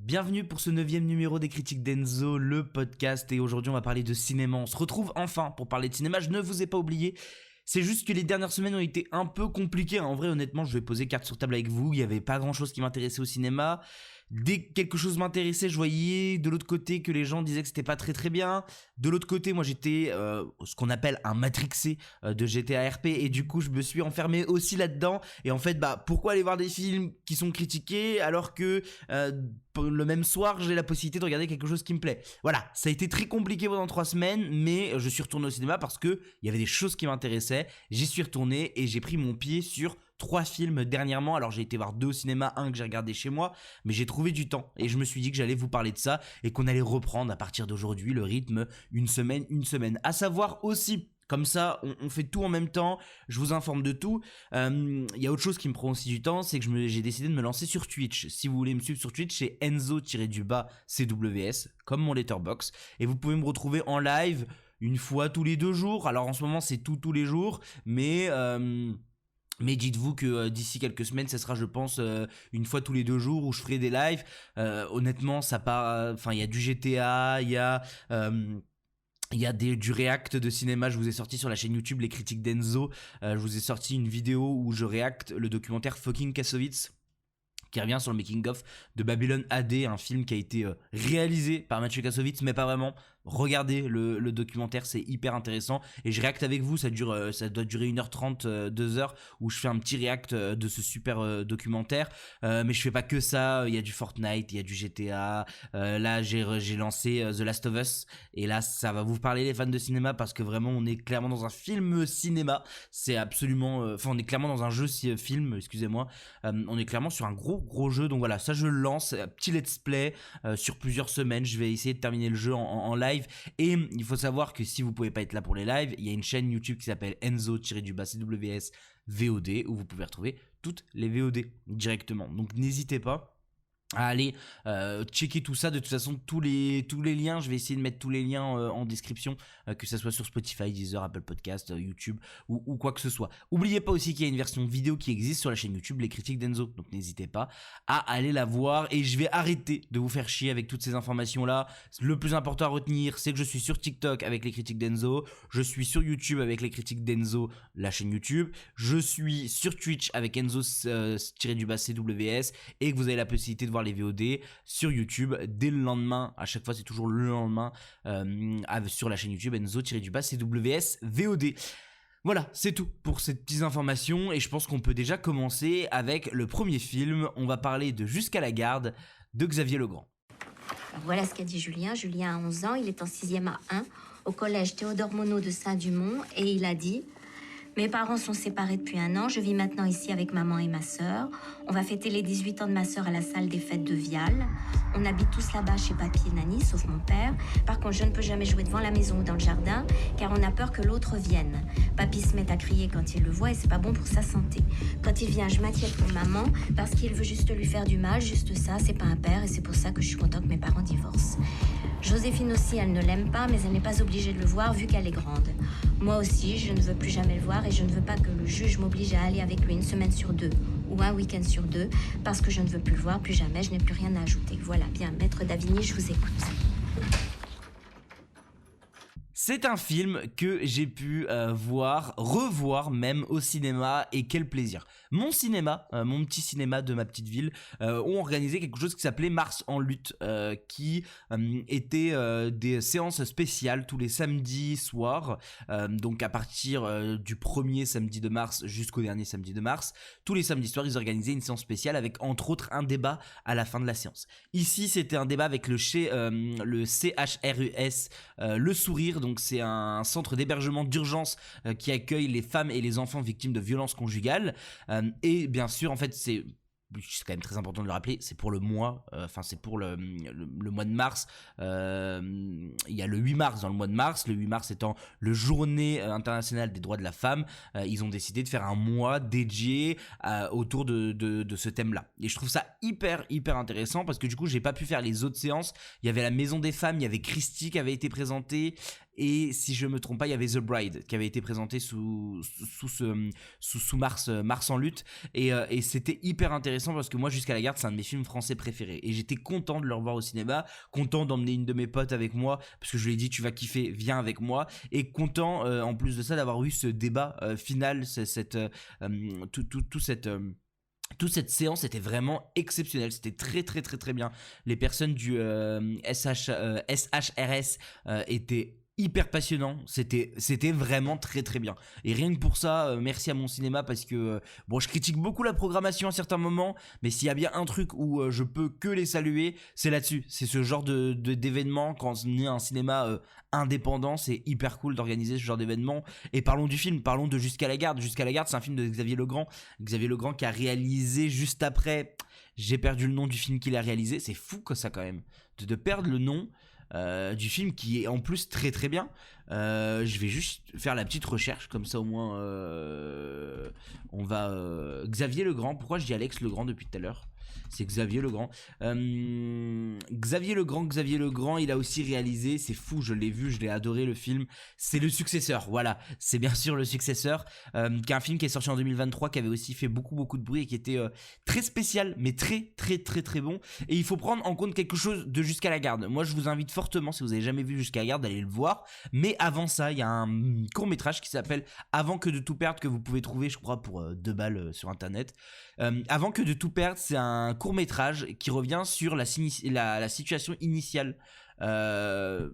Bienvenue pour ce 9e numéro des Critiques d'Enzo, le podcast, et aujourd'hui on va parler de cinéma. On se retrouve enfin pour parler de cinéma, je ne vous ai pas oublié. C'est juste que les dernières semaines ont été un peu compliquées. En vrai, honnêtement, je vais poser carte sur table avec vous. Il n'y avait pas grand-chose qui m'intéressait au cinéma. Dès que quelque chose m'intéressait, je voyais de l'autre côté que les gens disaient que c'était pas très très bien. De l'autre côté, moi j'étais ce qu'on appelle un matrixé de GTA RP, et du coup je me suis enfermé aussi là-dedans. Et en fait, pourquoi aller voir des films qui sont critiqués alors que le même soir j'ai la possibilité de regarder quelque chose qui me plaît. Voilà, ça a été très compliqué pendant 3 semaines, mais je suis retourné au cinéma parce que il y avait des choses qui m'intéressaient. J'y suis retourné et j'ai pris mon pied sur 3 films dernièrement. Alors j'ai été voir 2 au cinéma, un que j'ai regardé chez moi, mais j'ai trouvé du temps et je me suis dit que j'allais vous parler de ça et qu'on allait reprendre à partir d'aujourd'hui le rythme une semaine. À savoir aussi, comme ça, on fait tout en même temps, je vous informe de tout. Il y a autre chose qui me prend aussi du temps, c'est que j'ai décidé de me lancer sur Twitch. Si vous voulez me suivre sur Twitch, c'est Enzo-CWS, comme mon letterbox. Et vous pouvez me retrouver en live une fois tous les 2 jours. Alors en ce moment, c'est tous les jours, mais dites-vous que d'ici quelques semaines, ça sera, je pense, une fois tous les 2 jours où je ferai des lives. Honnêtement, ça part. Enfin, il y a du GTA, il y a du react de cinéma. Je vous ai sorti sur la chaîne YouTube Les Critiques d'Enzo. Je vous ai sorti une vidéo où je react le documentaire Fucking Kassovitz, qui revient sur le making-of de Babylon AD, un film qui a été réalisé par Mathieu Kassovitz, mais pas vraiment. Regardez le documentaire, c'est hyper intéressant. Et je réacte avec vous, ça doit durer 1h30, 2h, où je fais un petit réact de ce super documentaire. Mais je fais pas que ça, il y a du Fortnite, il y a du GTA. Là, j'ai lancé The Last of Us. Et là, ça va vous parler les fans de cinéma, parce que vraiment, on est clairement dans un film cinéma. C'est absolument... on est clairement dans un jeu film, excusez-moi. On est clairement sur un gros jeu. Donc voilà, ça je le lance, petit let's play sur plusieurs semaines. Je vais essayer de terminer le jeu en live. Et il faut savoir que si vous pouvez pas être là pour les lives, il y a une chaîne YouTube qui s'appelle Enzo-CWS VOD, où vous pouvez retrouver toutes les VOD directement. Donc n'hésitez pas à aller checker tout ça. De toute façon, tous les liens, je vais essayer de mettre tous les liens en description, que ça soit sur Spotify, Deezer, Apple Podcast, YouTube ou quoi que ce soit. Oubliez pas aussi qu'il y a une version vidéo qui existe sur la chaîne YouTube Les Critiques d'Enzo, donc n'hésitez pas à aller la voir. Et je vais arrêter de vous faire chier avec toutes ces informations là. Le plus important à retenir, c'est que je suis sur TikTok avec Les Critiques d'Enzo, je suis sur YouTube avec Les Critiques d'Enzo, la chaîne YouTube, je suis sur Twitch avec Enzo-CWS, et que vous avez la possibilité de voir les VOD sur YouTube dès le lendemain. À chaque fois, c'est toujours le lendemain sur la chaîne YouTube Enzo-CWS VOD. Voilà, c'est tout pour ces petites informations, et je pense qu'on peut déjà commencer avec le premier film. On va parler de Jusqu'à la garde de Xavier Legrand. Voilà ce qu'a dit Julien. Julien a 11 ans, il est en 6e A1 au collège Théodore Monod de Saint-Dumont, et il a dit: mes parents sont séparés depuis 1 an, je vis maintenant ici avec maman et ma sœur. On va fêter les 18 ans de ma sœur à la salle des fêtes de Vial. On habite tous là-bas chez papy et Nani, sauf mon père. Par contre, je ne peux jamais jouer devant la maison ou dans le jardin, car on a peur que l'autre vienne. Papy se met à crier quand il le voit et c'est pas bon pour sa santé. Quand il vient, je m'inquiète pour maman, parce qu'il veut juste lui faire du mal, juste ça, c'est pas un père, et c'est pour ça que je suis contente que mes parents divorcent. Joséphine aussi, elle ne l'aime pas, mais elle n'est pas obligée de le voir vu qu'elle est grande. Moi aussi, je ne veux plus jamais le voir, et je ne veux pas que le juge m'oblige à aller avec lui 1 semaine sur 2 ou un week-end sur 2, parce que je ne veux plus le voir, plus jamais, je n'ai plus rien à ajouter. Voilà, bien, Maître Davigny, je vous écoute. C'est un film que j'ai pu revoir même au cinéma, et quel plaisir. Mon cinéma, mon petit cinéma de ma petite ville, ont organisé quelque chose qui s'appelait Mars en lutte, qui était des séances spéciales tous les samedis soirs, donc à partir du premier samedi de mars jusqu'au dernier samedi de mars. Tous les samedis soirs, ils organisaient une séance spéciale avec entre autres un débat à la fin de la séance. Ici, c'était un débat avec le CHRUS, Le Sourire. Donc c'est un centre d'hébergement d'urgence qui accueille les femmes et les enfants victimes de violences conjugales. Et bien sûr, en fait, c'est quand même très important de le rappeler, c'est pour le mois, c'est pour le mois de mars. Il y a le 8 mars dans le mois de mars, le 8 mars étant le journée internationale des droits de la femme. Ils ont décidé de faire un mois dédié autour de ce thème-là. Et je trouve ça hyper intéressant, parce que du coup, j'ai pas pu faire les autres séances. Il y avait la Maison des Femmes, il y avait Christy qui avait été présentée, et si je me trompe pas, il y avait The Bride qui avait été présenté sous Mars en lutte, et c'était hyper intéressant parce que moi, Jusqu'à la garde, c'est un de mes films français préférés, et j'étais content de le revoir au cinéma, content d'emmener une de mes potes avec moi parce que je lui ai dit tu vas kiffer, viens avec moi, et content en plus de ça d'avoir eu ce débat final, toute cette séance était vraiment exceptionnelle, c'était très très très très bien. Les personnes du SHRS étaient hyper passionnants, c'était vraiment très très bien. Et rien que pour ça, merci à mon cinéma, parce que bon, je critique beaucoup la programmation à certains moments, mais s'il y a bien un truc où je peux que les saluer, c'est là-dessus. C'est ce genre d'événement, quand on est un cinéma indépendant, c'est hyper cool d'organiser ce genre d'événement. Et parlons du film, parlons de Jusqu'à la garde. Jusqu'à la garde, c'est un film de Xavier Legrand qui a réalisé juste après, j'ai perdu le nom du film qu'il a réalisé. C'est fou que ça, quand même, de perdre le nom du film, qui est en plus très très bien. Je vais juste faire la petite recherche, comme ça au moins on va Xavier Legrand. Pourquoi je dis Alex Legrand depuis tout à l'heure? C'est Xavier Legrand. Xavier Legrand, il a aussi réalisé, c'est fou, je l'ai vu, je l'ai adoré le film, c'est Le Successeur, voilà, c'est bien sûr Le Successeur, qui est un film qui est sorti en 2023, qui avait aussi fait beaucoup de bruit et qui était très spécial, mais très très très très bon. Et il faut prendre en compte quelque chose de Jusqu'à la garde. Moi, je vous invite fortement, si vous avez jamais vu Jusqu'à la garde, d'aller le voir. Mais avant ça, il y a un court-métrage qui s'appelle Avant que de tout perdre, que vous pouvez trouver, je crois, pour 2 balles sur internet. Avant que de tout perdre, c'est un court-métrage qui revient sur la situation initiale de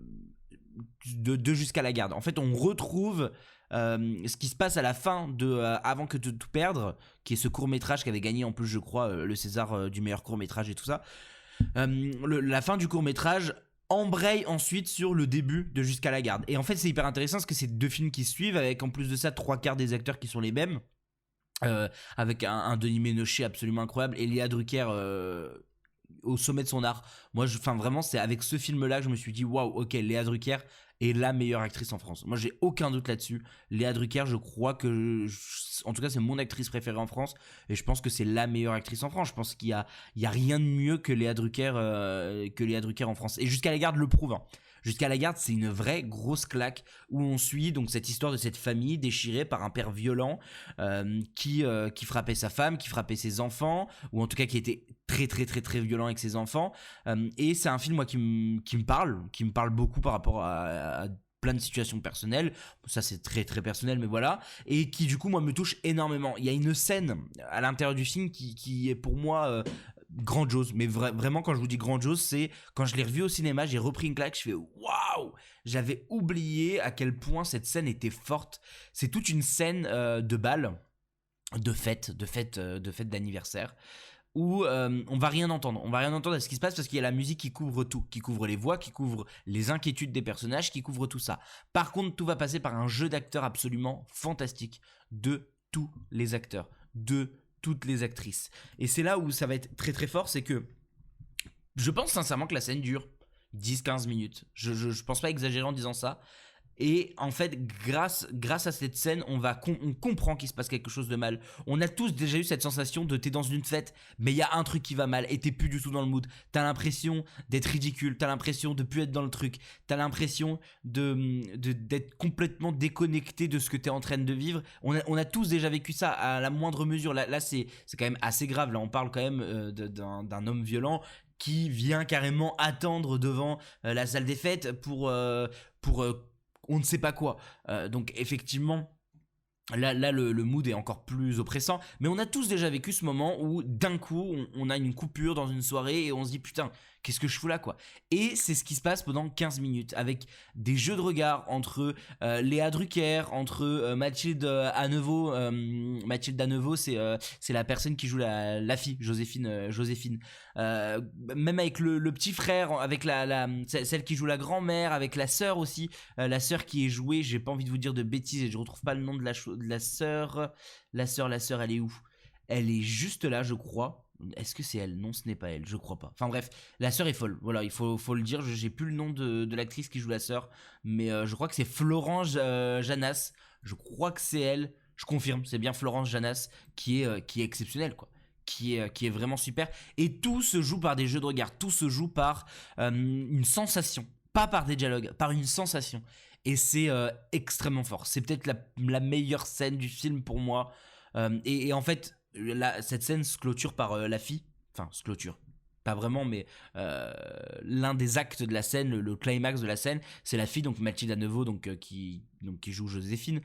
Jusqu'à la garde. En fait, on retrouve ce qui se passe à la fin de Avant que de tout perdre, qui est ce court-métrage qui avait gagné en plus, je crois, le César du meilleur court-métrage et tout ça. La fin du court-métrage embraye ensuite sur le début de Jusqu'à la garde. Et en fait, c'est hyper intéressant parce que c'est 2 films qui suivent, avec en plus de ça 3/4 des acteurs qui sont les mêmes. Avec un Denis Ménochet absolument incroyable, et Léa Drucker au sommet de son art. Moi, vraiment, c'est avec ce film-là que je me suis dit waouh, ok, Léa Drucker est la meilleure actrice en France. Moi, j'ai aucun doute là-dessus. Léa Drucker, je crois que, en tout cas, c'est mon actrice préférée en France, et je pense que c'est la meilleure actrice en France. Je pense qu'il y a rien de mieux que Léa Drucker en France. Et Jusqu'à la garde le prouve, hein. Jusqu'à la garde, c'est une vraie grosse claque où on suit donc cette histoire de cette famille déchirée par un père violent qui frappait sa femme, qui frappait ses enfants, ou en tout cas qui était très très très très violent avec ses enfants. Et c'est un film, moi, qui me parle beaucoup par rapport à plein de situations personnelles. Ça, c'est très très personnel, mais voilà. Et qui, du coup, moi, me touche énormément. Il y a une scène à l'intérieur du film qui est pour moi grandiose, mais vraiment, quand je vous dis grandiose, c'est quand je l'ai revu au cinéma, j'ai repris une claque, je fais waouh, j'avais oublié à quel point cette scène était forte. C'est toute une scène de bal, de fête d'anniversaire, où on va rien entendre à ce qui se passe, parce qu'il y a la musique qui couvre tout, qui couvre les voix, qui couvre les inquiétudes des personnages, qui couvre tout ça. Par contre, tout va passer par un jeu d'acteurs absolument fantastique de tous les acteurs, de toutes les actrices. Et c'est là où ça va être très très fort, c'est que je pense sincèrement que la scène dure 10-15 minutes. Je pense pas exagérer en disant ça. Et en fait, grâce à cette scène, on comprend qu'il se passe quelque chose de mal. On a tous déjà eu cette sensation de t'es dans une fête, mais il y a un truc qui va mal et t'es plus du tout dans le mood. T'as l'impression d'être ridicule, t'as l'impression de plus être dans le truc, t'as l'impression d'être complètement déconnecté de ce que t'es en train de vivre. On a tous déjà vécu ça à la moindre mesure. Là c'est quand même assez grave. Là, on parle quand même d'un homme violent qui vient carrément attendre devant la salle des fêtes pour on ne sait pas quoi. Donc effectivement, là le mood est encore plus oppressant. Mais on a tous déjà vécu ce moment où d'un coup on a une coupure dans une soirée et on se dit putain, qu'est-ce que je fous là, quoi. Et c'est ce qui se passe pendant 15 minutes, avec des jeux de regard entre Léa Drucker, entre Mathilde Haneveau. Mathilde Haneveau, c'est la personne qui joue la fille, Joséphine. Même avec le petit frère, avec celle qui joue la grand-mère, avec la sœur aussi, la sœur qui est jouée, j'ai pas envie de vous dire de bêtises et je retrouve pas le nom de la sœur. La sœur, elle est où? Elle est juste là, je crois. Est-ce que c'est elle? Non, ce n'est pas elle, je crois pas. Enfin bref, la sœur est folle, voilà, il faut le dire. J'ai plus le nom de l'actrice qui joue la sœur, mais je crois que c'est Florence Janas. Je crois que c'est elle, je confirme, c'est bien Florence Janas, qui est exceptionnelle, quoi. Qui est vraiment super. Et tout se joue par des jeux de regard, tout se joue par une sensation, pas par des dialogues, par une sensation. et c'est extrêmement fort. C'est peut-être la meilleure scène du film pour moi. Et en fait, cette scène se clôture par la fille. Enfin, se clôture. Pas vraiment, mais l'un des actes de la scène, le climax de la scène, c'est la fille, donc Mathilda Neveu, qui joue Joséphine,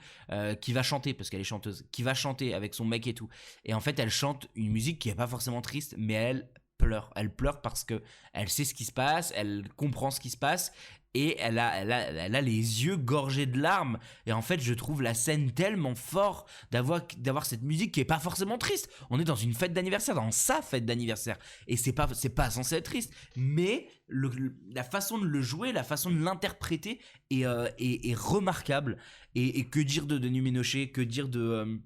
qui va chanter, parce qu'elle est chanteuse, qui va chanter avec son mec et tout. Et en fait, elle chante une musique qui est pas forcément triste, mais elle pleure. Elle pleure parce que elle sait ce qui se passe, elle comprend ce qui se passe, et elle a les yeux gorgés de larmes. Et en fait, je trouve la scène tellement fort d'avoir cette musique qui est pas forcément triste. On est dans une fête d'anniversaire, dans sa fête d'anniversaire, et c'est pas censé être triste, mais la façon de le jouer, la façon de l'interpréter est remarquable. Et que dire de Denis Ménochet, que dire de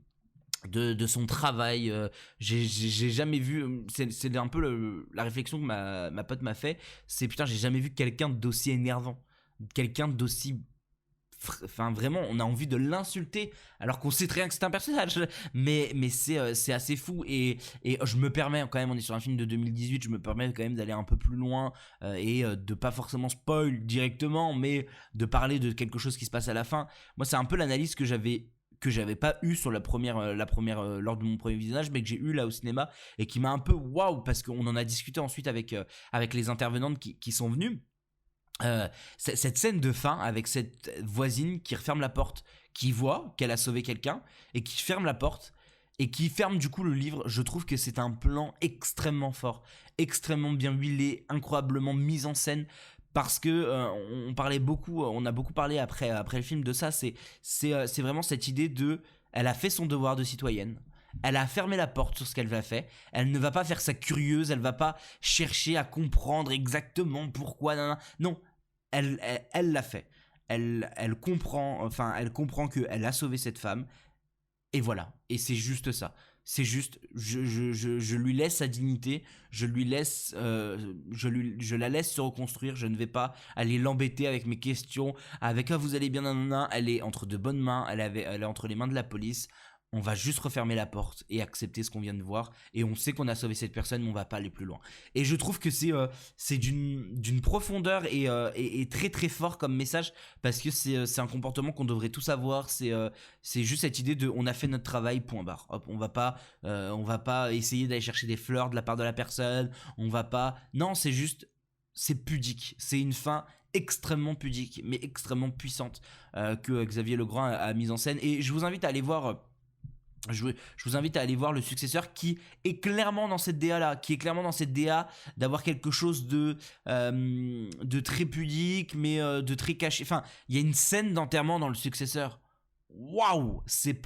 son travail. J'ai jamais vu, c'est un peu la réflexion que ma pote m'a fait, c'est putain, j'ai jamais vu quelqu'un d'aussi énervant, quelqu'un d'aussi, enfin vraiment, on a envie de l'insulter alors qu'on sait très bien que c'est un personnage, mais c'est assez fou. Et je me permets quand même, on est sur un film de 2018, je me permets quand même d'aller un peu plus loin, et de pas forcément spoil directement, mais de parler de quelque chose qui se passe à la fin. Moi, c'est un peu l'analyse que j'avais pas eu sur la première lors de mon premier visionnage, mais que j'ai eu là au cinéma, et qui m'a un peu waouh, parce qu'on en a discuté ensuite avec les intervenantes qui sont venues. Cette scène de fin avec cette voisine qui referme la porte, qui voit qu'elle a sauvé quelqu'un et qui ferme la porte et qui ferme du coup le livre, je trouve que c'est un plan extrêmement fort, extrêmement bien huilé, incroyablement mis en scène. Parce que on a beaucoup parlé après le film de ça, c'est vraiment cette idée de, elle a fait son devoir de citoyenne, elle a fermé la porte sur ce qu'elle va faire, elle ne va pas faire sa curieuse, elle va pas chercher à comprendre exactement pourquoi, non, elle l'a fait, elle comprend, enfin elle comprend que elle a sauvé cette femme, et voilà, et c'est juste ça. C'est juste, je lui laisse sa dignité, je la laisse se reconstruire. Je ne vais pas aller l'embêter avec mes questions, avec vous allez bien, nanana. Elle est entre de bonnes mains, elle est entre les mains de la police. On va juste refermer la porte et accepter ce qu'on vient de voir, et on sait qu'on a sauvé cette personne, mais on va pas aller plus loin. Et je trouve que c'est d'une profondeur et très très fort comme message, parce que c'est un comportement qu'on devrait tous avoir. C'est juste cette idée de, on a fait notre travail, point barre. Hop, on va pas essayer d'aller chercher des fleurs de la part de la personne, on va pas, non, c'est juste, c'est pudique, c'est une fin extrêmement pudique mais extrêmement puissante, que Xavier Legrand a mise en scène. Et je vous invite à aller voir le successeur, qui est clairement dans cette DA là, d'avoir quelque chose de très pudique, mais de très caché. Enfin, il y a une scène d'enterrement dans le successeur. Waouh, c'est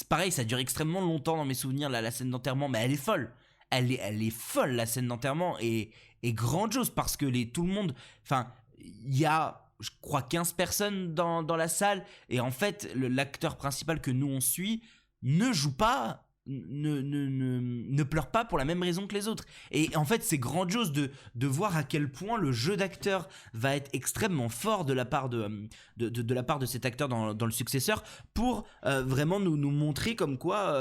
pareil, ça dure extrêmement longtemps dans mes souvenirs la scène d'enterrement, mais elle est folle. Elle est folle, la scène d'enterrement, et grandiose, parce que tout le monde, enfin, il y a, je crois, 15 personnes dans la salle, et en fait l'acteur principal que nous on suit ne joue pas, ne pleure pas pour la même raison que les autres. Et en fait, c'est grandiose de voir à quel point le jeu d'acteur va être extrêmement fort de la part de la part de cet acteur dans le successeur, pour vraiment nous montrer comme quoi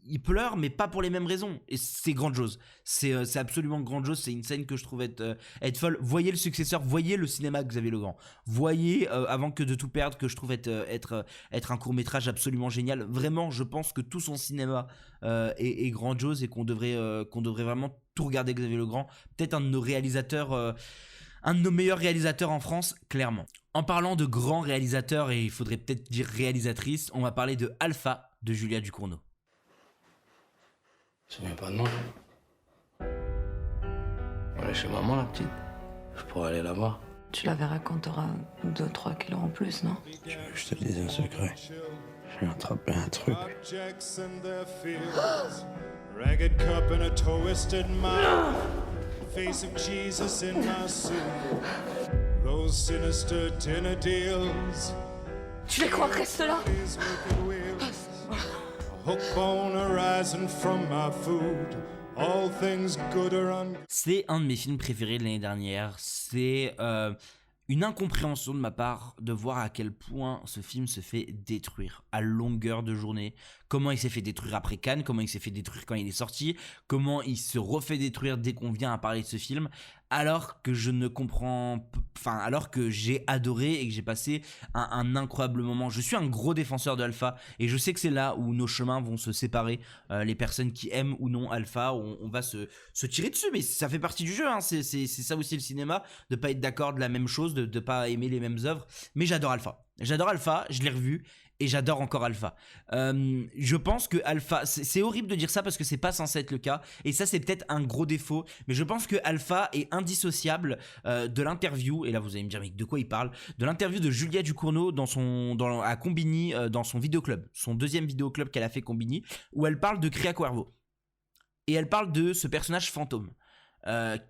il pleure, mais pas pour les mêmes raisons. Et c'est grandiose, c'est absolument grandiose. C'est une scène que je trouve être folle. Voyez le successeur, voyez le cinéma de Xavier Legrand, voyez Avant que de tout perdre, que je trouve être un court-métrage absolument génial. Vraiment, je pense que tout son cinéma est grandiose, et qu'on devrait vraiment tout regarder Xavier Legrand. Peut-être un de nos meilleurs réalisateurs en France, clairement. En parlant de grands réalisateurs, et il faudrait peut-être dire réalisatrices, on va parler de Alpha de Julia Ducournau. Tu te souviens pas de moi? On est chez maman, la petite. Je pourrais aller la voir. Tu la verras quand t'auras 2-3 kilos en plus, non? Tu veux que je te dise un secret? J'ai attrapé un truc. Ragged cup and a twisted mouth. Face of Jesus in my suit. Those sinister dinner deals. Tu les crois, reste là. C'est un de mes films préférés de l'année dernière. C'est une incompréhension de ma part de voir à quel point ce film se fait détruire à longueur de journée, comment il s'est fait détruire après Cannes, comment il s'est fait détruire quand il est sorti, comment il se refait détruire dès qu'on vient à parler de ce film, alors que je ne comprends, enfin alors que j'ai adoré et que j'ai passé un incroyable moment. Je suis un gros défenseur de Alpha et je sais que c'est là où nos chemins vont se séparer, les personnes qui aiment ou non Alpha, on va se tirer dessus, mais ça fait partie du jeu, hein. C'est ça aussi le cinéma, de pas être d'accord de la même chose, de pas aimer les mêmes œuvres, mais j'adore Alpha, je l'ai revu et j'adore encore Alpha. Je pense que Alpha, c'est horrible de dire ça parce que c'est pas censé être le cas, et ça c'est peut-être un gros défaut, mais je pense que Alpha est indissociable de l'interview, et là vous allez me dire mais de quoi il parle, de l'interview de Julia Ducournau à Combini, dans son vidéoclub, son deuxième vidéoclub qu'elle a fait Combini, où elle parle de Cria Cuervo, et elle parle de ce personnage fantôme.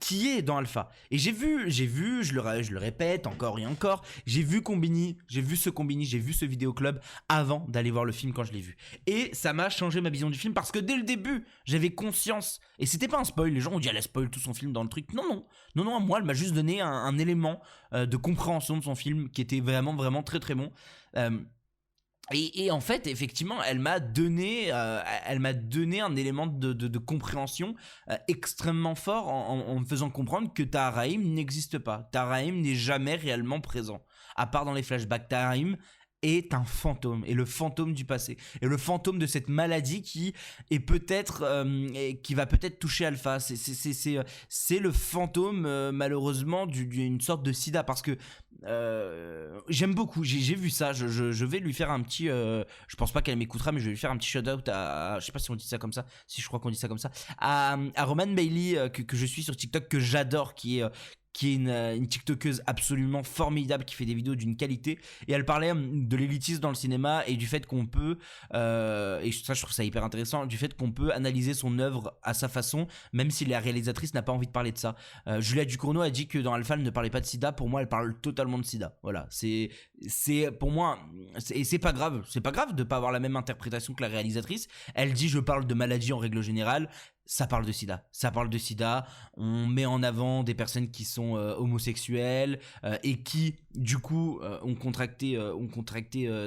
Qui est dans Alpha. Et j'ai vu, je le répète encore et encore, j'ai vu ce vidéoclub avant d'aller voir le film quand je l'ai vu. Et ça m'a changé ma vision du film parce que dès le début, j'avais conscience, et c'était pas un spoil, les gens ont dit elle a spoil tout son film dans le truc. Non, moi elle m'a juste donné un élément de compréhension de son film qui était vraiment, vraiment très très bon. Et en fait, effectivement, elle m'a donné un élément de compréhension extrêmement fort en me faisant comprendre que Tahar Rahim n'existe pas. Tahar Rahim n'est jamais réellement présent, à part dans les flashbacks. Tahar Rahim est un fantôme, et le fantôme du passé, et le fantôme de cette maladie qui est peut-être qui va peut-être toucher Alpha. C'est le fantôme malheureusement d'une sorte de sida, parce que j'aime beaucoup, j'ai vu ça, je vais lui faire un petit je pense pas qu'elle m'écoutera, mais je vais lui faire un petit shout out à, je sais pas si on dit ça comme ça, si je crois qu'on dit ça comme ça, à Roman Bailey, que je suis sur TikTok, que j'adore, qui est une TikTokeuse absolument formidable, qui fait des vidéos d'une qualité, et elle parlait de l'élitisme dans le cinéma et du fait qu'on peut et ça je trouve ça hyper intéressant, du fait qu'on peut analyser son œuvre à sa façon, même si la réalisatrice n'a pas envie de parler de ça. Julia Ducournau a dit que dans Alpha elle ne parlait pas de sida. Pour moi elle parle totalement de sida, voilà, c'est pour moi, et c'est pas grave de pas avoir la même interprétation que la réalisatrice. Elle dit je parle de maladie en règle générale, ça parle de sida, on met en avant des personnes qui sont homosexuelles et qui du coup ont contracté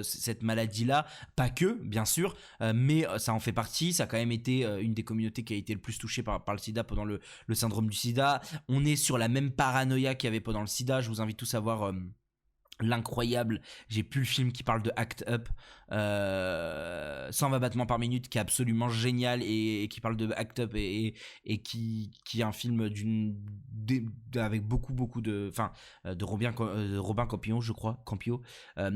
cette maladie-là, pas que bien sûr, mais ça en fait partie. Ça a quand même été une des communautés qui a été le plus touchée par le sida pendant le syndrome du sida. On est sur la même paranoïa qu'il y avait pendant le sida. Je vous invite tous à voir l'incroyable, j'ai plus le film qui parle de Act Up, 120 battements par minute, qui est absolument génial, et qui parle de Act Up, et qui est un film avec beaucoup de Robin Campillo, je crois,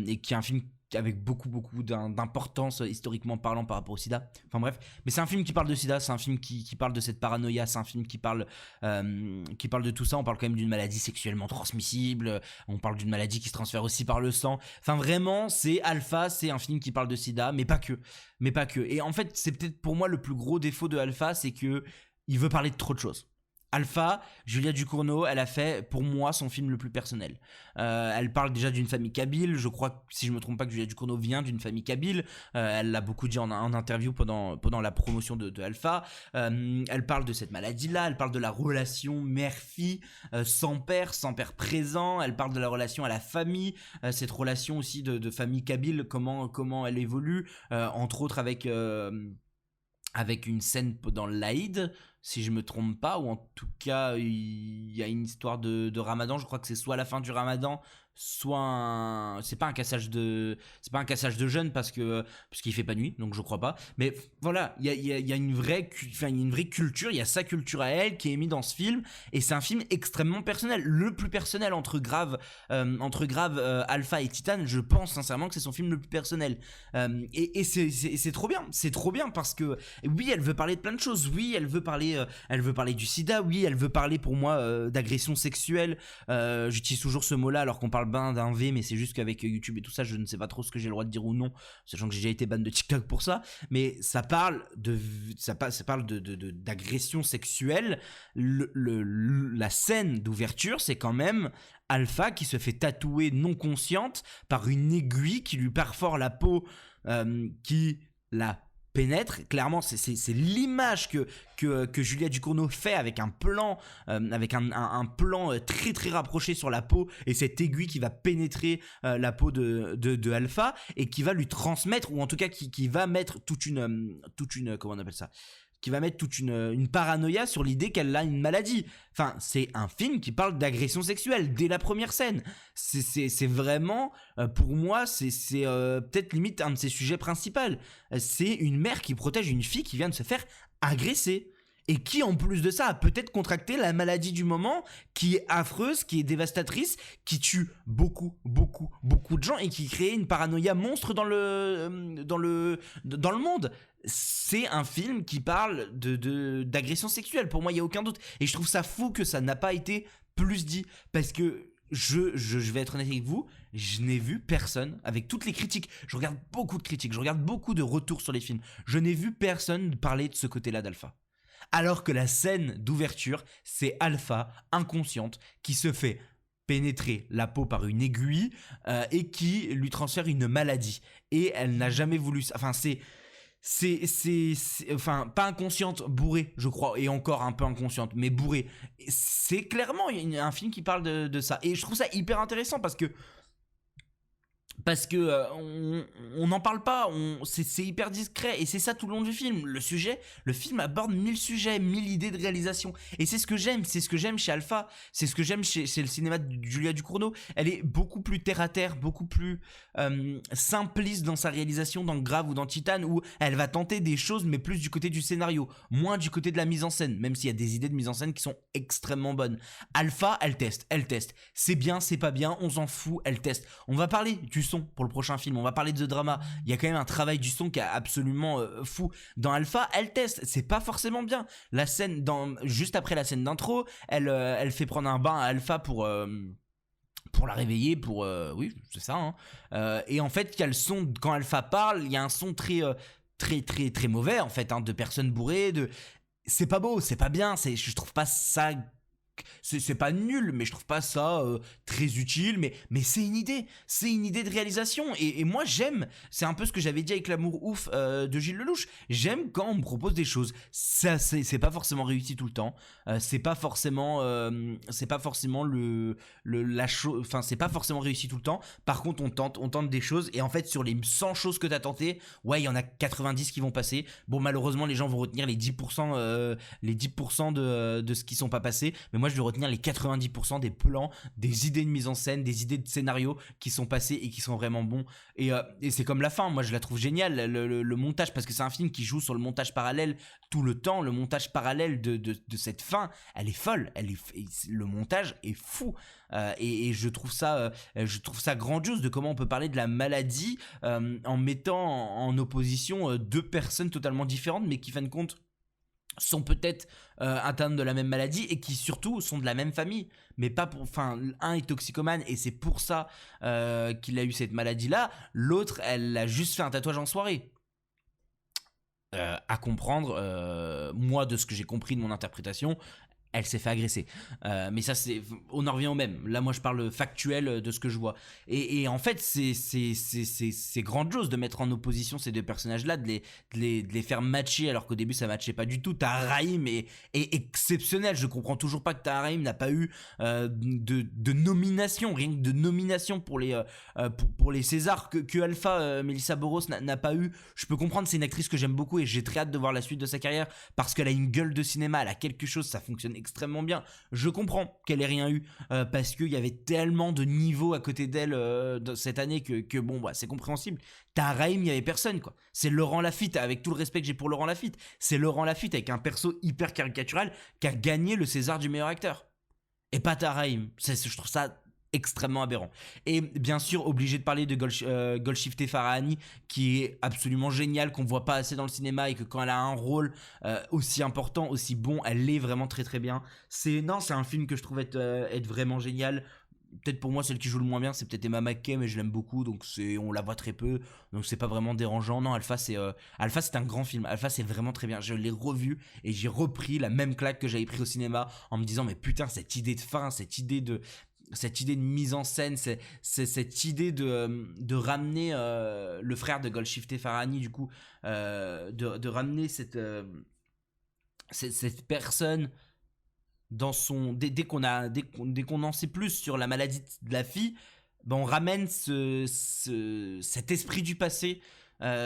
et qui est un film avec beaucoup d'importance historiquement parlant par rapport au sida. Enfin bref, mais c'est un film qui parle de sida, c'est un film qui parle de cette paranoïa, c'est un film qui parle de tout ça. On parle quand même d'une maladie sexuellement transmissible, on parle d'une maladie qui se transfère aussi par le sang. Enfin vraiment, c'est Alpha, c'est un film qui parle de sida, mais pas que. Et en fait, c'est peut-être pour moi le plus gros défaut de Alpha, c'est que il veut parler de trop de choses. Alpha, Julia Ducournau, elle a fait pour moi son film le plus personnel. Elle parle déjà d'une famille kabyle. Je crois, si je me trompe pas, que Julia Ducournau vient d'une famille kabyle. Elle l'a beaucoup dit en interview pendant la promotion de Alpha. Elle parle de cette maladie-là. Elle parle de la relation mère-fille, sans père présent. Elle parle de la relation à la famille, cette relation aussi de famille kabyle, comment elle évolue, entre autres avec une scène dans l'Aïd, si je me trompe pas, ou en tout cas il y a une histoire de Ramadan. Je crois que c'est soit à la fin du Ramadan, soit c'est pas un cassage de jeûne, parce qu'il fait pas nuit, donc je crois pas. Mais voilà, il y a une vraie culture, il y a sa culture à elle qui est mise dans ce film, et c'est un film extrêmement personnel, le plus personnel entre Grave, Alpha et Titane. Je pense sincèrement que c'est son film le plus personnel, et c'est trop bien parce que oui, elle veut parler de plein de choses. Oui, elle veut parler du sida. Oui, elle veut parler pour moi d'agression sexuelle. J'utilise toujours ce mot-là alors qu'on parle d'un V, mais c'est juste qu'avec YouTube et tout ça, je ne sais pas trop ce que j'ai le droit de dire ou non, sachant que j'ai déjà été ban de TikTok pour ça. Mais ça parle d'agression sexuelle. La scène d'ouverture, c'est quand même Alpha qui se fait tatouer non consciente par une aiguille qui lui perfore la peau, qui la pénètre. Clairement, c'est l'image que Julia Ducournau fait avec un plan, un plan très très rapproché sur la peau et cette aiguille qui va pénétrer la peau de Alpha et qui va lui transmettre, ou en tout cas qui va mettre toute une comment on appelle ça, qui va mettre toute une paranoïa sur l'idée qu'elle a une maladie. Enfin, c'est un film qui parle d'agression sexuelle dès la première scène. C'est vraiment, pour moi, c'est peut-être limite un de ses sujets principaux. C'est une mère qui protège une fille qui vient de se faire agresser. Et qui, en plus de ça, a peut-être contracté la maladie du moment, qui est affreuse, qui est dévastatrice, qui tue beaucoup de gens et qui crée une paranoïa monstre dans le monde. C'est un film qui parle d'agression sexuelle. Pour moi, il n'y a aucun doute. Et je trouve ça fou que ça n'a pas été plus dit. Parce que je vais être honnête avec vous, je n'ai vu personne, avec toutes les critiques, je regarde beaucoup de critiques, je regarde beaucoup de retours sur les films, je n'ai vu personne parler de ce côté-là d'Alpha. Alors que la scène d'ouverture, c'est Alpha, inconsciente, qui se fait pénétrer la peau par une aiguille et qui lui transfère une maladie. Et elle n'a jamais voulu ça. Enfin, enfin, pas inconsciente, bourrée, je crois, et encore un peu inconsciente, mais bourrée. C'est clairement un film qui parle de ça. Et je trouve ça hyper intéressant parce que on n'en parle pas, c'est hyper discret et c'est ça tout le long du film. Le film aborde 1000 sujets, 1000 idées de réalisation et c'est ce que j'aime chez Alpha, c'est ce que j'aime chez le cinéma de Julia Ducournau. Elle est beaucoup plus terre à terre, beaucoup plus simpliste dans sa réalisation, dans Grave ou dans Titane, où elle va tenter des choses mais plus du côté du scénario, moins du côté de la mise en scène, même s'il y a des idées de mise en scène qui sont extrêmement bonnes. Alpha, elle teste, c'est bien, c'est pas bien, on s'en fout, elle teste. On va parler du son pour le prochain film, on va parler de The Drama, il y a quand même un travail du son qui est absolument fou. Dans Alpha, elle teste, c'est pas forcément bien. La scène, juste après la scène d'intro, elle fait prendre un bain à Alpha pour la réveiller, oui, c'est ça, hein. Et en fait, il y a le son, quand Alpha parle, il y a un son très mauvais, en fait, hein, de personnes bourrées, c'est pas beau, c'est pas bien, je trouve pas ça... C'est pas nul, mais je trouve pas ça très utile, mais c'est une idée de réalisation et moi j'aime, c'est un peu ce que j'avais dit avec L'amour ouf de Gilles Lelouch, j'aime quand on me propose des choses, ça c'est pas forcément réussi tout le temps, c'est pas forcément la chose, enfin c'est pas forcément réussi tout le temps, par contre on tente des choses et en fait sur les 100 choses que t'as tentées, ouais il y en a 90 qui vont passer, bon malheureusement les gens vont retenir les 10% de ce qui sont pas passés, mais moi je vais retenir les 90% des plans, des idées de mise en scène, des idées de scénario qui sont passés et qui sont vraiment bons. Et c'est comme la fin, moi je la trouve géniale, le montage, parce que c'est un film qui joue sur le montage parallèle tout le temps. Le montage parallèle de cette fin, elle est folle, le montage est fou. Et je trouve ça grandiose de comment on peut parler de la maladie en mettant en opposition deux personnes totalement différentes, mais qui, fin de compte, sont peut-être atteintes de la même maladie et qui surtout sont de la même famille, mais pas un est toxicomane et c'est pour ça qu'il a eu cette maladie là, l'autre elle a juste fait un tatouage en soirée. À comprendre, moi de ce que j'ai compris de mon interprétation, elle s'est fait agresser, mais ça on en revient au même. Là moi je parle factuel de ce que je vois et en fait c'est grandiose de mettre en opposition ces deux personnages là, de les faire matcher alors qu'au début ça matchait pas du tout. Tahar-Rahim est exceptionnel, je comprends toujours pas que Tahar-Rahim n'a pas eu de nomination, rien que de nomination pour les Césars que Alpha, Melissa Boros n'a pas eu. Je peux comprendre, c'est une actrice que j'aime beaucoup et j'ai très hâte de voir la suite de sa carrière parce qu'elle a une gueule de cinéma, elle a quelque chose, ça fonctionne extrêmement bien. Je comprends qu'elle ait rien eu parce qu'il y avait tellement de niveaux à côté d'elle cette année que bon bah c'est compréhensible. Tahar-Rahim, il y avait personne quoi. C'est Laurent Lafitte, avec tout le respect que j'ai pour Laurent Lafitte, c'est Laurent Lafitte avec un perso hyper caricatural qui a gagné le César du meilleur acteur et pas Tahar-Rahim. Je trouve ça extrêmement aberrant. Et bien sûr obligé de parler de Golshifteh Farahani qui est absolument génial, qu'on voit pas assez dans le cinéma et que quand elle a un rôle aussi important, aussi bon, elle l'est vraiment très très bien. C'est un film que je trouve être vraiment génial. Peut-être pour moi celle qui joue le moins bien c'est peut-être Emma Mackey, mais je l'aime beaucoup, donc on la voit très peu, donc c'est pas vraiment dérangeant. Non, Alpha c'est un grand film. Alpha c'est vraiment très bien, je l'ai revu et j'ai repris la même claque que j'avais pris au cinéma en me disant mais putain cette idée de fin, cette idée cette idée de mise en scène, c'est cette idée de ramener le frère de Golshifteh Farahani, du coup, de ramener cette personne dans son dès qu'on en sait plus sur la maladie de la fille, ben on ramène cet esprit du passé,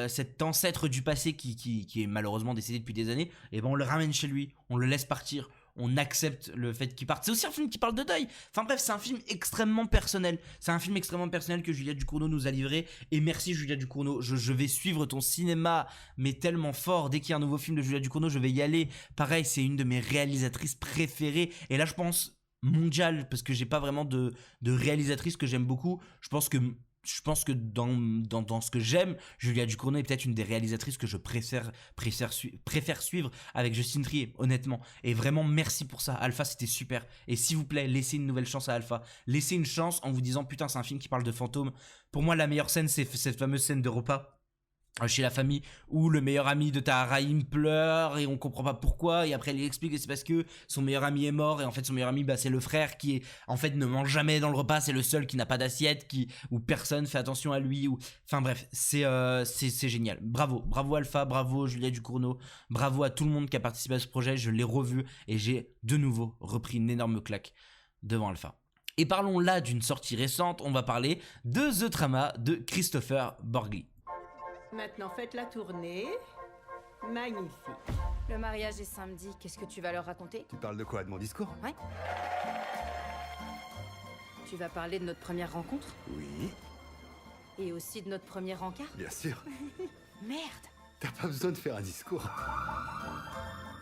cet ancêtre du passé qui est malheureusement décédé depuis des années, et ben on le ramène chez lui, on le laisse partir, on accepte le fait qu'il parte. C'est aussi un film qui parle de deuil. Enfin bref, c'est un film extrêmement personnel. C'est un film extrêmement personnel que Julia Ducournau nous a livré. Et merci Julia Ducournau. Je vais suivre ton cinéma, mais tellement fort. Dès qu'il y a un nouveau film de Julia Ducournau, je vais y aller. Pareil, c'est une de mes réalisatrices préférées. Et là, je pense mondiale, parce que j'ai pas vraiment de réalisatrice que j'aime beaucoup. Je pense que dans ce que j'aime, Julia Ducournau est peut-être une des réalisatrices que je préfère suivre avec Justine Triet, honnêtement. Et vraiment, merci pour ça. Alpha, c'était super. Et s'il vous plaît, laissez une nouvelle chance à Alpha. Laissez une chance en vous disant, putain, c'est un film qui parle de fantômes. Pour moi, la meilleure scène, c'est cette fameuse scène de repas chez la famille où le meilleur ami de Tahar Rahim pleure et on comprend pas pourquoi, et après il explique que c'est parce que son meilleur ami est mort, et en fait son meilleur ami, bah, c'est le frère qui en fait ne mange jamais dans le repas, c'est le seul qui n'a pas d'assiette, où personne fait attention à lui, enfin bref, c'est génial. Bravo Alpha, bravo Julia Ducournau, bravo à tout le monde qui a participé à ce projet. Je l'ai revu et j'ai de nouveau repris une énorme claque devant Alpha. Et parlons là d'une sortie récente, on va parler de The Drama de Christopher Borgli. Maintenant, faites la tournée. Magnifique. Le mariage est samedi, qu'est-ce que tu vas leur raconter? Tu parles de quoi? De mon discours? Ouais. Tu vas parler de notre première rencontre? Oui, Et aussi de notre premier encart? bien sûr. Merde! T'as pas besoin de faire un discours.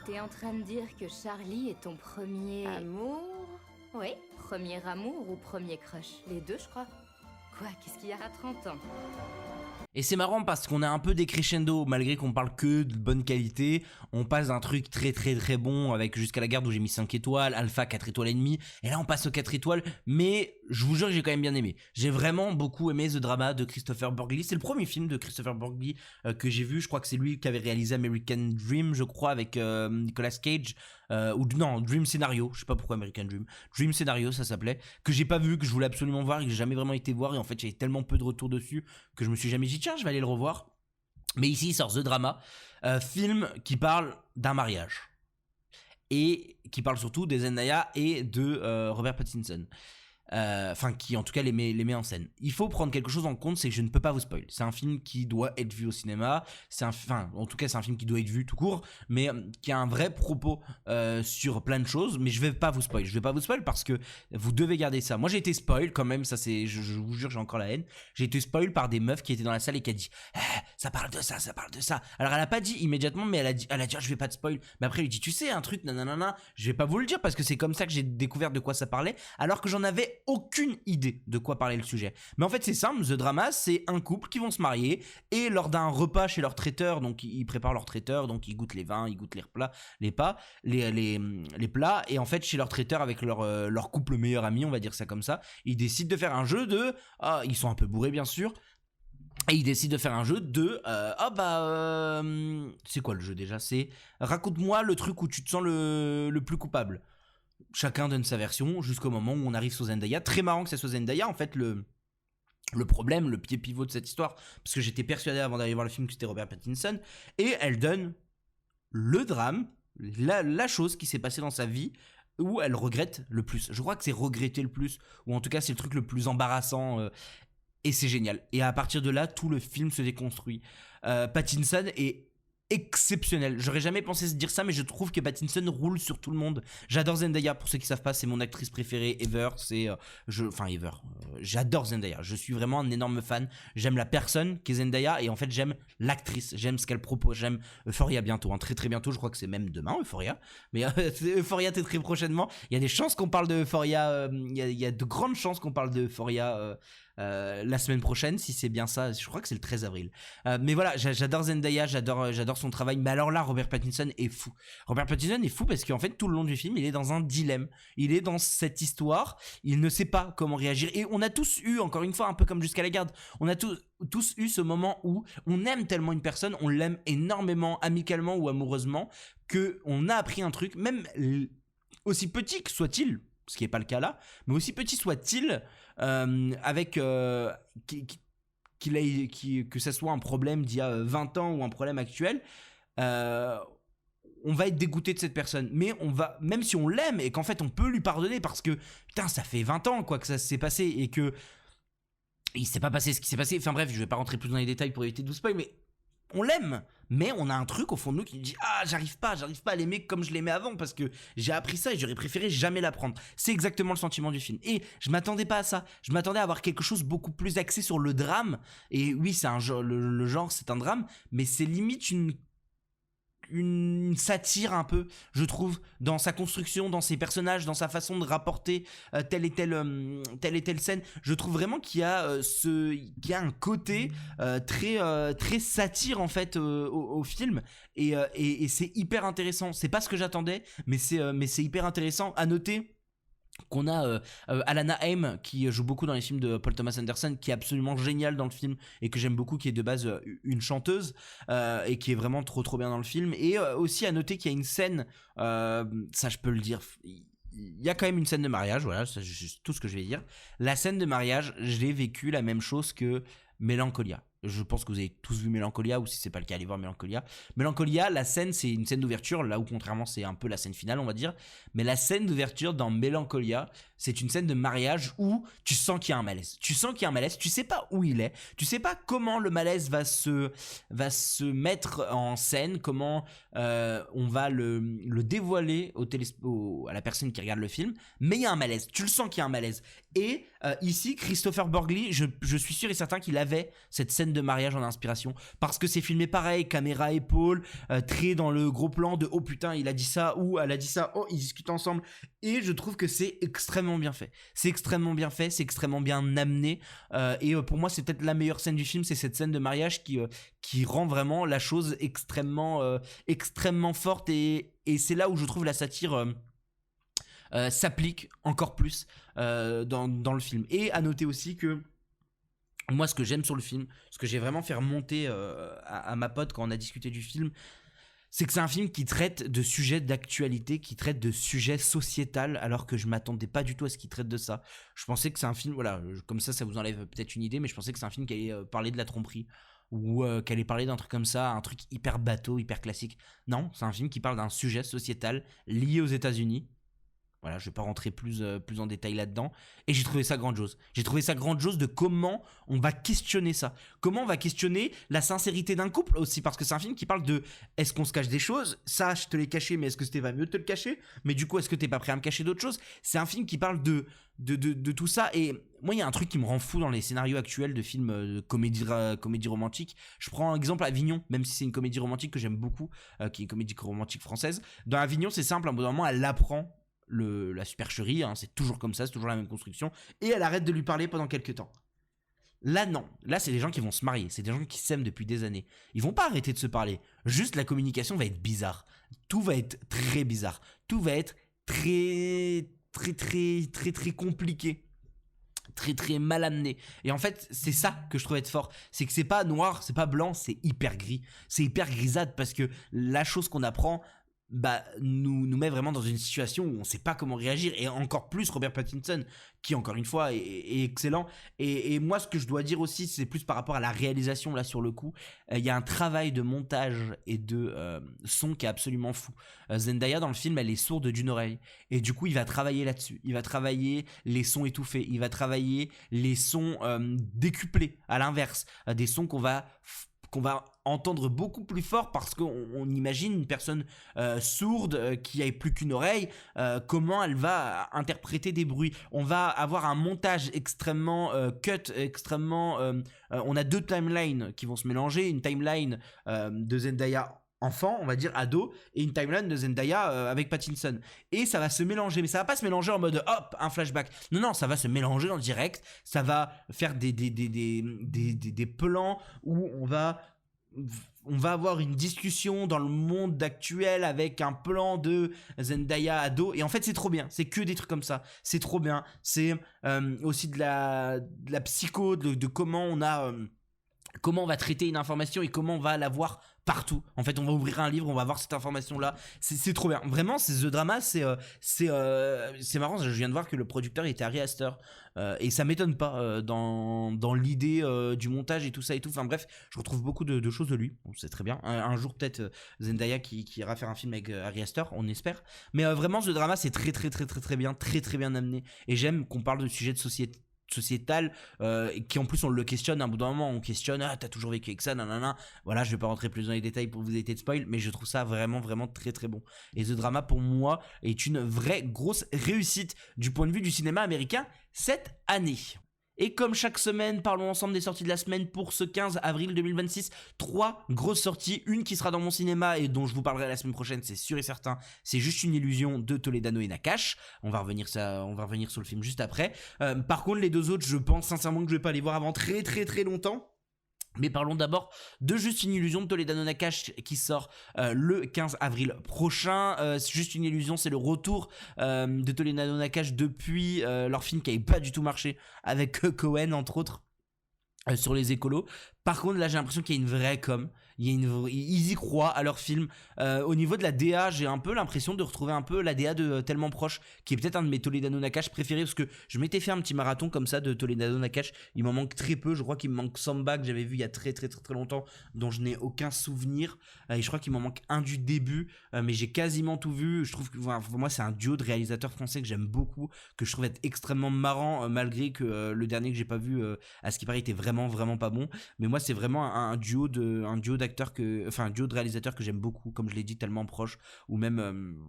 T'es en train de dire que Charlie est ton premier... Amour. Oui, premier amour ou premier crush? Les deux, je crois. Quoi, qu'est-ce qu'il y a à 30 ans? Et c'est marrant parce qu'on a un peu des crescendo, malgré qu'on parle que de bonne qualité. On passe d'un truc très très très bon avec Jusqu'à la garde où j'ai mis 5 étoiles, Alpha 4 étoiles et demie, et là on passe aux 4 étoiles, mais je vous jure que j'ai quand même bien aimé. J'ai vraiment beaucoup aimé The Drama de Christopher Borgli. C'est le premier film de Christopher Borgli que j'ai vu. Je crois que c'est lui qui avait réalisé American Dream, je crois, avec Nicolas Cage. Dream Scénario, je sais pas pourquoi American Dream Scénario ça s'appelait, que j'ai pas vu, que je voulais absolument voir et que j'ai jamais vraiment été voir, et en fait j'avais tellement peu de retours dessus que je me suis jamais dit tiens je vais aller le revoir. Mais ici il sort The Drama, film qui parle d'un mariage et qui parle surtout des Zendaya et de Robert Pattinson. Enfin qui en tout cas les met en scène. Il faut prendre quelque chose en compte, c'est que je ne peux pas vous spoil. C'est un film qui doit être vu au cinéma, en tout cas c'est un film qui doit être vu tout court, mais qui a un vrai propos sur plein de choses, mais je vais pas vous spoil parce que vous devez garder ça. Moi j'ai été spoil quand même, ça c'est, je vous jure j'ai encore la haine, j'ai été spoil par des meufs qui étaient dans la salle et qui a dit ça parle de ça. Alors elle a pas dit immédiatement, mais elle a dit je vais pas te spoil, mais après elle dit tu sais un truc nanana, je vais pas vous le dire parce que c'est comme ça que j'ai découvert de quoi ça parlait, alors que j'en avais aucune idée de quoi parlait le sujet. Mais en fait c'est simple, The Drama c'est un couple qui vont se marier et lors d'un repas chez leur traiteur, donc ils préparent leur traiteur, donc ils goûtent les vins, ils goûtent les plats, les plats, et en fait chez leur traiteur avec leur couple meilleur ami, on va dire ça comme ça, ils décident de faire un jeu de ils sont un peu bourrés bien sûr. Et ils décident de faire un jeu de c'est quoi le jeu déjà? C'est raconte-moi le truc où tu te sens le plus coupable. Chacun donne sa version jusqu'au moment où on arrive sur Zendaya. Très marrant que ça soit Zendaya. En fait, le problème, le pied pivot de cette histoire, parce que j'étais persuadé avant d'aller voir le film que c'était Robert Pattinson, et elle donne le drame, la chose qui s'est passée dans sa vie où elle regrette le plus. Je crois que c'est regretter le plus, ou en tout cas c'est le truc le plus embarrassant, et c'est génial. Et à partir de là, tout le film se déconstruit. Pattinson est exceptionnel. J'aurais jamais pensé se dire ça, mais je trouve que Pattinson roule sur tout le monde. J'adore Zendaya, pour ceux qui savent pas, c'est mon actrice préférée ever. J'adore Zendaya. Je suis vraiment un énorme fan. J'aime la personne qui est Zendaya et en fait j'aime l'actrice. J'aime ce qu'elle propose. J'aime Euphoria bientôt, très très bientôt. Je crois que c'est même demain Euphoria. Mais Euphoria très prochainement. Il y a des chances qu'on parle de Euphoria. Il y a de grandes chances qu'on parle de Euphoria. La semaine prochaine, si c'est bien ça, je crois que c'est le 13 avril. Mais voilà, j'adore Zendaya, j'adore son travail. Mais alors là, Robert Pattinson est fou. Robert Pattinson est fou parce qu'en fait, tout le long du film, il est dans un dilemme. Il est dans cette histoire, il ne sait pas comment réagir. Et on a tous eu, encore une fois, un peu comme Jusqu'à la garde, on a tous eu ce moment où on aime tellement une personne, on l'aime énormément, amicalement ou amoureusement, que on a appris un truc, même aussi petit que soit-il, ce qui n'est pas le cas là, mais aussi petit soit-il, avec que ça soit un problème d'il y a 20 ans ou un problème actuel, on va être dégoûté de cette personne, mais même si on l'aime et qu'en fait on peut lui pardonner parce que putain ça fait 20 ans quoi que ça s'est passé et que il s'est pas passé ce qui s'est passé, enfin bref je vais pas rentrer plus dans les détails pour éviter de vous spoil, mais on l'aime, mais on a un truc au fond de nous qui dit j'arrive pas à l'aimer comme je l'aimais avant parce que j'ai appris ça et j'aurais préféré jamais l'apprendre. C'est exactement le sentiment du film et je m'attendais pas à ça, je m'attendais à avoir quelque chose beaucoup plus axé sur le drame, et oui c'est le genre c'est un drame, mais c'est limite une satire un peu, je trouve, dans sa construction, dans ses personnages, dans sa façon de rapporter telle et telle scène. Je trouve vraiment qu'il y a un côté très satire en fait au film, et c'est hyper intéressant. C'est pas ce que j'attendais, mais c'est hyper intéressant. À noter qu'on a Alana Haim qui joue beaucoup dans les films de Paul Thomas Anderson, qui est absolument géniale dans le film et que j'aime beaucoup, qui est de base une chanteuse et qui est vraiment trop bien dans le film. Et aussi à noter qu'il y a une scène, ça je peux le dire, il y a quand même une scène de mariage, voilà, c'est juste tout ce que je vais dire. La scène de mariage, je l'ai vécu la même chose que Mélancolia. Je pense que vous avez tous vu Mélancolia, ou si c'est pas le cas, allez voir Mélancolia. Mélancolia, la scène, c'est une scène d'ouverture, là où contrairement c'est un peu la scène finale, on va dire. Mais la scène d'ouverture dans Mélancolia, c'est une scène de mariage où tu sens qu'il y a un malaise. Tu sens qu'il y a un malaise, tu sais pas où il est, tu sais pas comment le malaise va se mettre en scène, comment on va le dévoiler à la personne qui regarde le film, mais il y a un malaise, tu le sens qu'il y a un malaise. Et ici, Christopher Borgli, je suis sûr et certain qu'il avait cette scène de mariage en inspiration, parce que c'est filmé pareil, caméra épaule, très dans le gros plan de oh putain il a dit ça, ou elle a dit ça, oh ils discutent ensemble, et je trouve que c'est extrêmement bien fait, c'est extrêmement bien amené, et pour moi c'est peut-être la meilleure scène du film, c'est cette scène de mariage qui rend vraiment la chose extrêmement forte, et c'est là où je trouve la satire s'applique encore plus dans le film. Et à noter aussi que moi ce que j'aime sur le film, ce que j'ai vraiment fait remonter à ma pote quand on a discuté du film, c'est que c'est un film qui traite de sujets d'actualité, qui traite de sujets sociétals, alors que je m'attendais pas du tout à ce qu'il traite de ça. Je pensais que c'est un film, voilà, comme ça vous enlève peut-être une idée, mais je pensais que c'est un film qui allait parler de la tromperie, ou qu'elle allait parler d'un truc comme ça, un truc hyper bateau, hyper classique. Non, c'est un film qui parle d'un sujet sociétal lié aux États-Unis. Voilà, je vais pas rentrer plus en détail là-dedans. Et j'ai trouvé ça grandiose. J'ai trouvé ça grandiose de comment on va questionner ça. Comment on va questionner la sincérité d'un couple aussi. Parce que c'est un film qui parle de est-ce qu'on se cache des choses ? Ça, je te l'ai caché, mais est-ce que c'était pas mieux de te le cacher ? Mais du coup, est-ce que t'es pas prêt à me cacher d'autres choses ? C'est un film qui parle de tout ça. Et moi, il y a un truc qui me rend fou dans les scénarios actuels de films de comédie romantique. Je prends un exemple, Avignon, même si c'est une comédie romantique que j'aime beaucoup, qui est une comédie romantique française. Dans Avignon, c'est simple, à un bout d'un moment, elle apprend la supercherie, hein, c'est toujours comme ça, c'est toujours la même construction, et elle arrête de lui parler pendant quelques temps. Là non, là c'est des gens qui vont se marier, c'est des gens qui s'aiment depuis des années, ils vont pas arrêter de se parler, juste la communication va être bizarre, tout va être très bizarre, tout va être très compliqué, très mal amené. Et en fait c'est ça que je trouve être fort, c'est que c'est pas noir, c'est pas blanc, c'est hyper gris, c'est hyper grisade, parce que la chose qu'on apprend nous met vraiment dans une situation où on sait pas comment réagir, et encore plus Robert Pattinson qui encore une fois est excellent, et moi ce que je dois dire aussi, c'est plus par rapport à la réalisation là sur le coup, il y a un travail de montage et de son qui est absolument fou. Zendaya dans le film elle est sourde d'une oreille, et du coup il va travailler là-dessus, il va travailler les sons étouffés, il va travailler les sons décuplés, à l'inverse, des sons qu'on va entendre beaucoup plus fort, parce qu'on imagine une personne sourde qui a plus qu'une oreille, comment elle va interpréter des bruits. On va avoir un montage extrêmement extrêmement on a deux timelines qui vont se mélanger, une timeline de Zendaya enfant, on va dire ado, et une timeline de Zendaya avec Pattinson, et ça va se mélanger, mais ça va pas se mélanger en mode hop un flashback, non ça va se mélanger en direct, ça va faire des plans où on va avoir une discussion dans le monde actuel avec un plan de Zendaya ado, et en fait c'est trop bien, c'est que des trucs comme ça, c'est trop bien, c'est aussi de la psycho, de comment on a comment on va traiter une information et comment on va la voir partout. En fait, on va ouvrir un livre, on va voir cette information-là. C'est trop bien. Vraiment, c'est The Drama, c'est marrant. Je viens de voir que le producteur était Ari Aster. Et ça m'étonne pas dans l'idée du montage et tout ça et tout. Enfin bref, je retrouve beaucoup de choses de lui. Bon, c'est très bien. Un jour, peut-être Zendaya qui ira faire un film avec Ari Aster, on espère. Mais vraiment, The Drama, c'est très bien, très bien amené. Et j'aime qu'on parle de sujets de sociétal qui en plus on le questionne à un bout d'un moment, on questionne t'as toujours vécu avec ça, nanana. Voilà, je vais pas rentrer plus dans les détails pour vous éviter de spoil, mais je trouve ça vraiment très bon. Et The Drama pour moi est une vraie grosse réussite du point de vue du cinéma américain cette année. Et comme chaque semaine, parlons ensemble des sorties de la semaine pour ce 15 avril 2026. 3 grosses sorties, une qui sera dans mon cinéma et dont je vous parlerai la semaine prochaine, c'est sûr et certain. C'est Juste une illusion de Toledano et Nakache. On va revenir sur le film juste après. Par contre, les deux autres, je pense sincèrement que je vais pas les voir avant très longtemps. Mais parlons d'abord de Juste une illusion de Toledano Nakache qui sort le 15 avril prochain. Juste une illusion, c'est le retour de Toledano Nakache depuis leur film qui n'avait pas du tout marché avec Cohen entre autres sur les écolos. Par contre là j'ai l'impression qu'il y a une vraie com. Ils y croient à leur film. Au niveau de la DA, j'ai un peu l'impression de retrouver un peu la DA de Tellement Proche, qui est peut-être un de mes Toledano Nakache préférés, parce que je m'étais fait un petit marathon comme ça de Toledano Nakache. Il m'en manque très peu. Je crois qu'il me manque Samba que j'avais vu il y a très longtemps, dont je n'ai aucun souvenir. Et je crois qu'il m'en manque un du début, mais j'ai quasiment tout vu. Je trouve que pour moi c'est un duo de réalisateurs français que j'aime beaucoup, que je trouve être extrêmement marrant, malgré que le dernier que j'ai pas vu, à ce qui paraît, était vraiment pas bon. Mais moi c'est vraiment un duo d'acteurs un duo de réalisateurs que j'aime beaucoup, comme je l'ai dit, Tellement Proche, ou même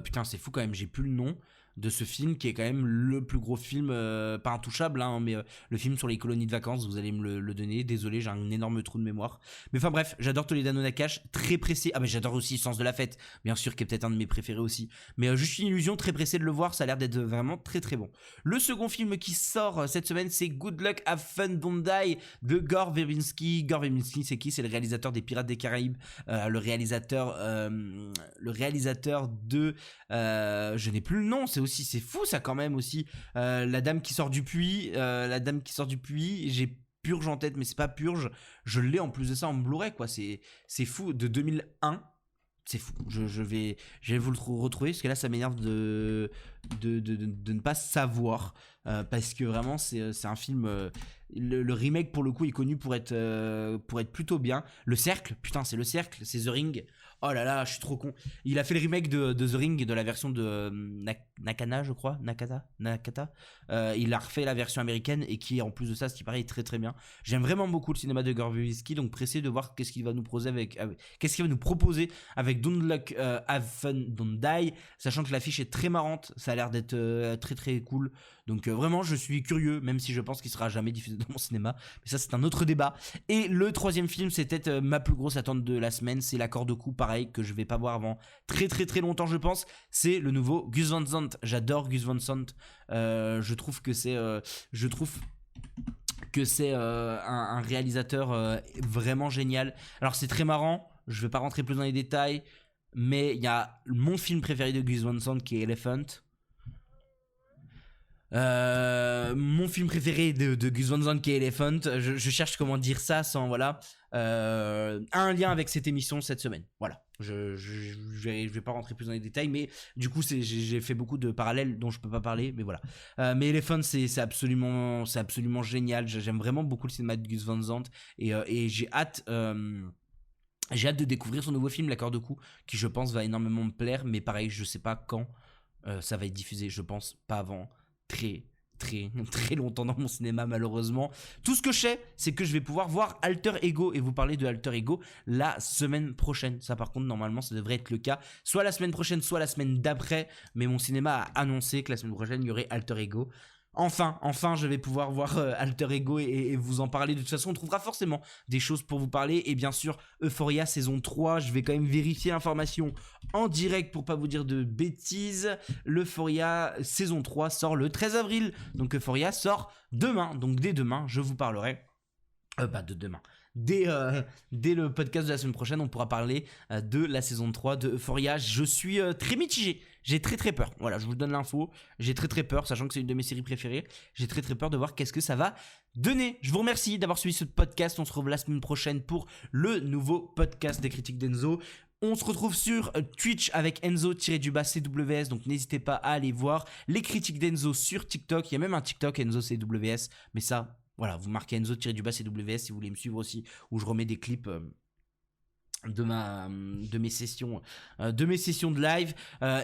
putain c'est fou quand même, j'ai plus le nom de ce film qui est quand même le plus gros film, pas intouchable hein, mais le film sur les colonies de vacances, vous allez me le donner, désolé j'ai un énorme trou de mémoire, mais enfin bref, j'adore Toledano Nakache, très pressé, mais j'adore aussi Sens de la fête, bien sûr, qui est peut-être un de mes préférés aussi, mais Juste une illusion, très pressé de le voir, ça a l'air d'être vraiment très bon. Le second film qui sort cette semaine, c'est Good Luck Have Fun Don't Die de Gore Verbinski. Gore Verbinski, c'est qui? C'est le réalisateur des Pirates des Caraïbes, le réalisateur de je n'ai plus le nom, c'est fou ça quand même aussi, La Dame qui sort du puits, j'ai Purge en tête mais c'est pas Purge, je l'ai en plus de ça en Blu-ray quoi, c'est fou, de 2001, c'est fou, je vais vous le retrouver parce que là ça m'énerve de ne pas savoir, parce que vraiment c'est un film, le remake pour le coup est connu pour être plutôt bien. Le Cercle, putain c'est Le Cercle, c'est The Ring. Oh là là, je suis trop con. Il a fait le remake de The Ring, de la version de Nakata, je crois. Nakata. Il a refait la version américaine et qui, en plus de ça, ce qui paraît est très bien. J'aime vraiment beaucoup le cinéma de Gore Verbinski, donc pressé de voir qu'est-ce qu'il va nous proposer avec Don't Luck Have Fun Don't Die, sachant que l'affiche est très marrante, ça a l'air d'être très cool. Donc vraiment, je suis curieux, même si je pense qu'il sera jamais diffusé dans mon cinéma. Mais ça, c'est un autre débat. Et le troisième film, c'était ma plus grosse attente de la semaine, c'est L'Accord de Coup, pareil, que je vais pas voir avant très longtemps, je pense. C'est le nouveau Gus Van Sant. J'adore Gus Van Sant. Je trouve que c'est un réalisateur vraiment génial. Alors c'est très marrant, je vais pas rentrer plus dans les détails, mais il y a mon film préféré de Gus Van Sant qui est Elephant. Mon film préféré de Gus Van Sant qui est Elephant, je cherche comment dire ça sans un lien avec cette émission cette semaine, voilà. Je vais pas rentrer plus dans les détails, mais du coup j'ai fait beaucoup de parallèles dont je peux pas parler, mais voilà. Mais Elephant c'est absolument génial, j'aime vraiment beaucoup le cinéma de Gus Van Sant et j'ai hâte de découvrir son nouveau film L'Accord de Coup, qui je pense va énormément me plaire, mais pareil je sais pas quand ça va être diffusé, je pense pas avant très longtemps dans mon cinéma malheureusement. Tout ce que je sais, c'est que je vais pouvoir voir Alter Ego et vous parler de Alter Ego la semaine prochaine. Ça par contre normalement ça devrait être le cas, soit la semaine prochaine soit la semaine d'après, mais mon cinéma a annoncé que la semaine prochaine il y aurait Alter Ego. Enfin, je vais pouvoir voir Alter Ego et vous en parler. De toute façon, on trouvera forcément des choses pour vous parler. Et bien sûr, Euphoria saison 3, je vais quand même vérifier l'information en direct pour pas vous dire de bêtises. L'Euphoria saison 3 sort le 13 avril. Donc Euphoria sort demain. Donc dès demain, je vous parlerai... dès le podcast de la semaine prochaine, on pourra parler de la saison 3 de Euphoria. Je suis très mitigé. J'ai très peur. Voilà, je vous donne l'info. J'ai très peur, sachant que c'est une de mes séries préférées. J'ai très peur de voir qu'est-ce que ça va donner. Je vous remercie d'avoir suivi ce podcast. On se retrouve la semaine prochaine pour le nouveau podcast des critiques d'Enzo. On se retrouve sur Twitch avec Enzo-CWS, donc n'hésitez pas à aller voir les critiques d'Enzo sur TikTok. Il y a même un TikTok Enzo-CWS, mais ça, voilà, vous marquez Enzo-CWS si vous voulez me suivre aussi, où je remets des clips de mes sessions de live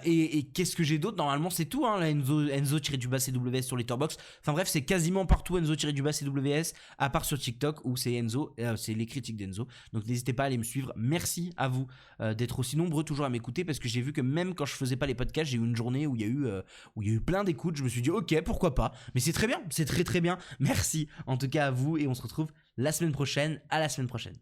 et qu'est-ce que j'ai d'autre. Normalement c'est tout, hein, Enzo-CWS sur Letterboxd. Enfin bref, c'est quasiment partout Enzo-CWS à part sur TikTok où c'est Enzo, c'est les critiques d'Enzo. Donc n'hésitez pas à aller me suivre. Merci à vous d'être aussi nombreux toujours à m'écouter, parce que j'ai vu que même quand je faisais pas les podcasts, j'ai eu une journée où il y a eu plein d'écoutes. Je me suis dit ok, pourquoi pas, mais c'est très bien, c'est très bien. Merci en tout cas à vous et on se retrouve la semaine prochaine. À la semaine prochaine.